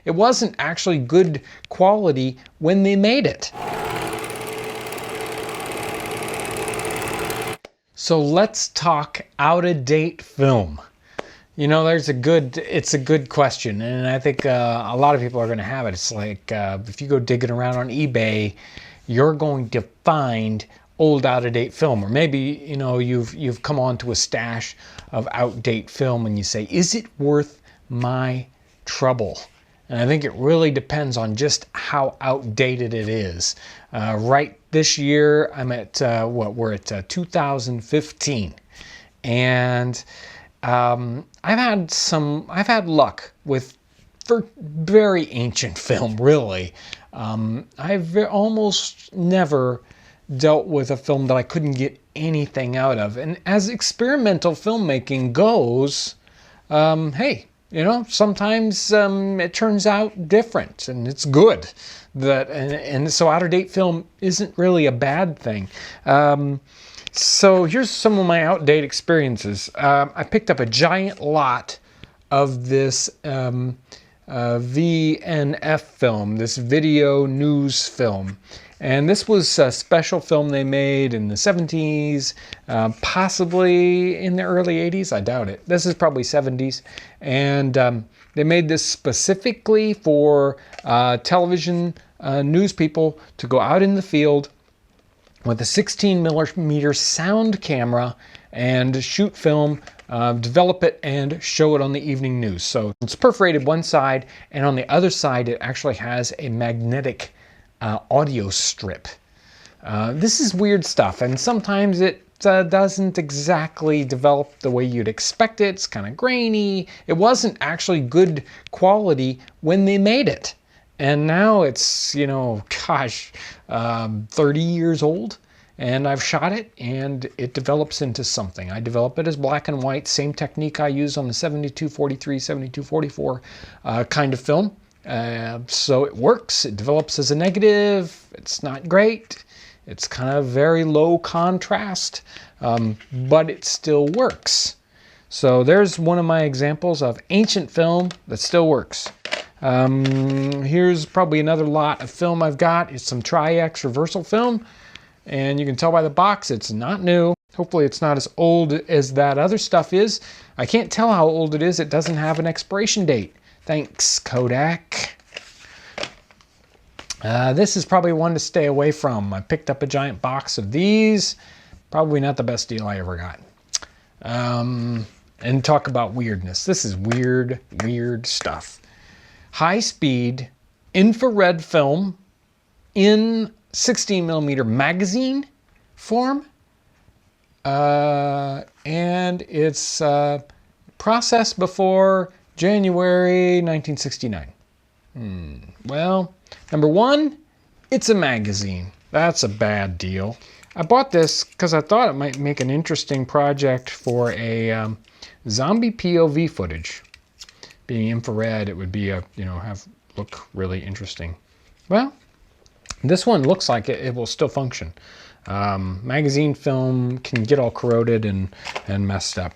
It wasn't actually good quality when they made it. So let's talk out-of-date film. You know, it's a good question, and I think a lot of people are going to have it. It's like if you go digging around on eBay, you're going to find old out-of-date film, or maybe you've come onto a stash of out-of-date film, and you say, "Is it worth my trouble?" And I think it really depends on just how outdated it is. Right this year, I'm at we're at 2015, and I've had luck with very ancient film, really. I've almost never dealt with a film that I couldn't get anything out of. And as experimental filmmaking goes, hey, sometimes it turns out different, and it's good. And so out-of-date film isn't really a bad thing. So here's some of my out-of-date experiences. I picked up a giant lot of this VNF film, this video news film. And this was a special film they made in the 70s, possibly in the early 80s. I doubt it. This is probably 70s. And they made this specifically for television news people to go out in the field with a 16mm sound camera and shoot film, develop it, and show it on the evening news. So it's perforated one side, and on the other side it actually has a magnetic audio strip. This is weird stuff, and sometimes it doesn't exactly develop the way you'd expect it. It's kind of grainy. It wasn't actually good quality when they made it. And now it's, 30 years old, and I've shot it, and it develops into something. I develop it as black and white, same technique I use on the 7243, 7244 kind of film. So it works. It develops as a negative. It's not great. It's kind of very low contrast, but it still works. So there's one of my examples of ancient film that still works. Here's probably another lot of film I've got. It's some Tri-X reversal film, and you can tell by the box it's not new. Hopefully it's not as old as that other stuff is. I can't tell how old it is. It doesn't have an expiration date. Thanks, Kodak. This is probably one to stay away from. I picked up a giant box of these. Probably not the best deal I ever got. And talk about weirdness. This is weird stuff. High-speed infrared film in 16mm magazine form. And it's processed before January 1969. Well, number one, it's a magazine. That's a bad deal. I bought this because I thought it might make an interesting project for a zombie POV footage. Being infrared, it would be look really interesting. Well, this one looks like it will still function. Magazine film can get all corroded and messed up.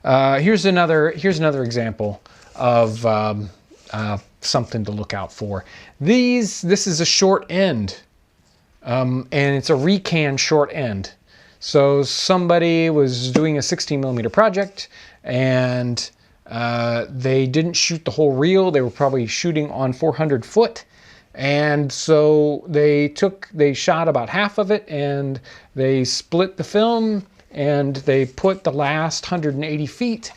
Here's another example of something to look out for. This is a short end, and it's a recan short end. So somebody was doing a 16mm project, and they didn't shoot the whole reel. They were probably shooting on 400 foot. And so they shot about half of it, and they split the film, and they put the last 180 feet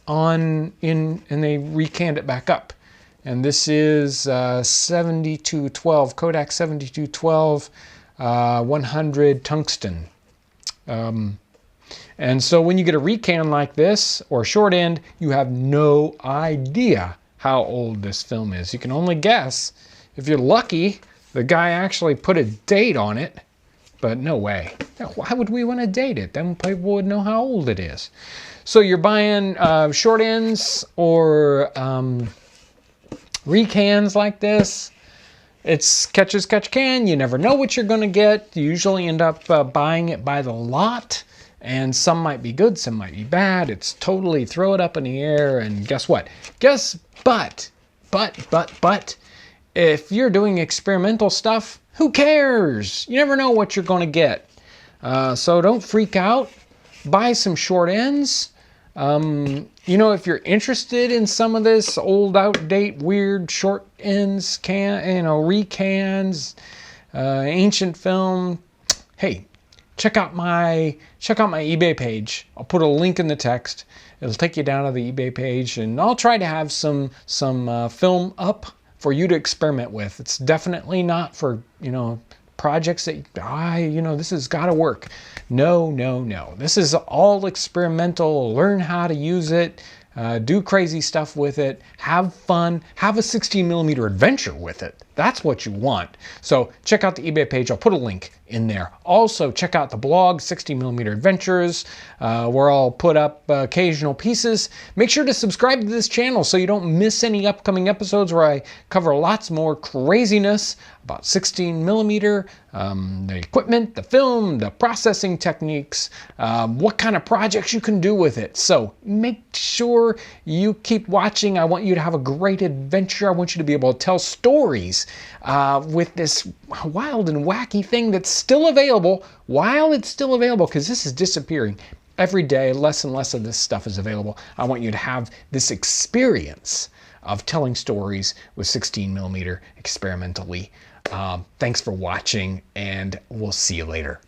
and they recanned it back up. And this is 7212, Kodak 7212, 100 tungsten. And so when you get a recan like this, or a short end, you have no idea how old this film is. You can only guess. If you're lucky, the guy actually put a date on it, but no way. Why would we want to date it? Then people would know how old it is. So you're buying short ends or recans like this. It's catch as catch can. You never know what you're going to get. You usually end up buying it by the lot, and some might be good, some might be bad. It's totally throw it up in the air, and guess what? But But, if you're doing experimental stuff, who cares? You never know what you're going to get. So don't freak out. Buy some short ends. If you're interested in some of this old, outdate, weird short ends, recans, ancient film, hey, check out my eBay page. I'll put a link in the text. It'll take you down to the eBay page, and I'll try to have some film up for you to experiment with. It's definitely not for projects that this has got to work. No. This is all experimental. Learn how to use it. Do crazy stuff with it. Have fun. Have a 16mm adventure with it. That's what you want. So check out the eBay page. I'll put a link in there. Also, check out the blog, 16mm Adventures, where I'll put up occasional pieces. Make sure to subscribe to this channel so you don't miss any upcoming episodes where I cover lots more craziness about 16mm, the equipment, the film, the processing techniques, what kind of projects you can do with it. So make sure you keep watching. I want you to have a great adventure. I want you to be able to tell stories with this wild and wacky thing that's still available while it's still available, because this is disappearing. Every day, less and less of this stuff is available. I want you to have this experience of telling stories with 16mm experimentally. Thanks for watching, and we'll see you later.